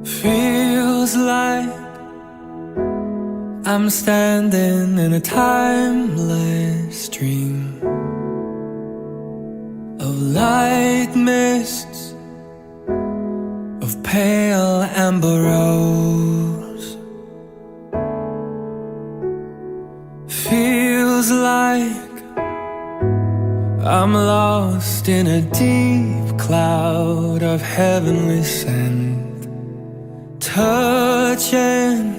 Feels like I'm standing in a timeless dream of light mists, of pale amber rose. Feels like I'm lost in a deep cloud of heavenly scent, touching,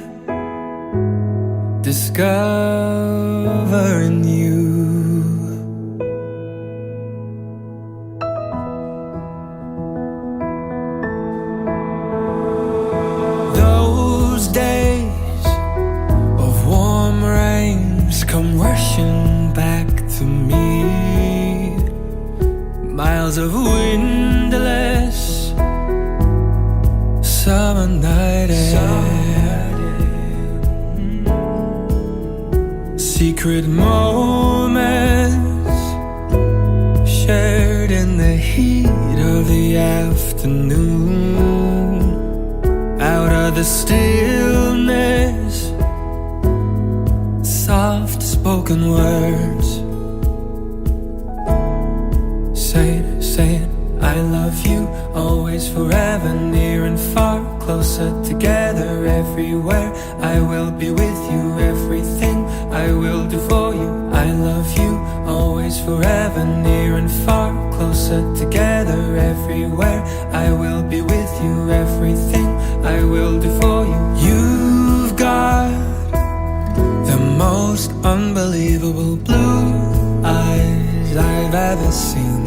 discovering you. Those days of warm rains come rushing back to me. Miles of windless summer night air, secret moments shared in the heat of the afternoon. Out of the stillness, soft spoken words, saying I love you, always, forever, near and far, closer together, everywhere. I will be with you, everything I will do for you. I love you, always, forever, near and far, closer together, everywhere. I will be with you, everything I will do for you. You've got the most unbelievable blue eyes I've ever seen.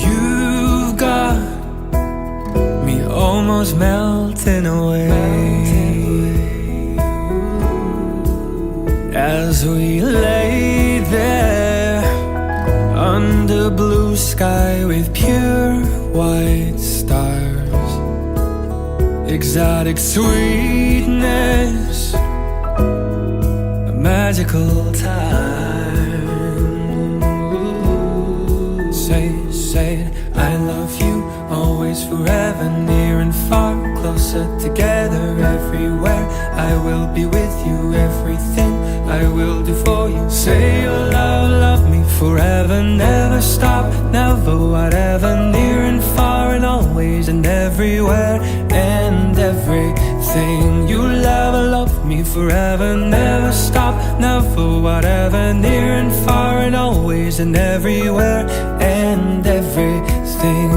You've got me almost melting away as we lay there under blue sky with pure white stars. Exotic sweetness, a magical time. Say it, I love you, always, forever, near and far, closer together, everywhere. I will be with you, everything I will do for you. Say your love me forever, never stop, never, whatever, near and far and always and everywhere and everything. You love me forever, never stop, never, whatever, near and far and always and everywhere and everything.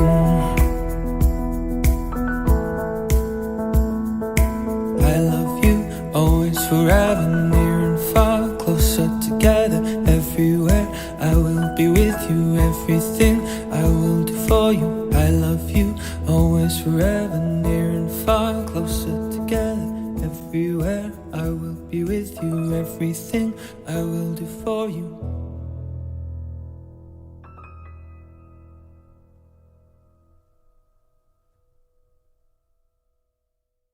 I love you, always, forever, near and far, closer together, everywhere. I will be with you, everything I will do for you. I love you, always, forever, near and far, closer together, everywhere. I will be with you, everything I will do for you.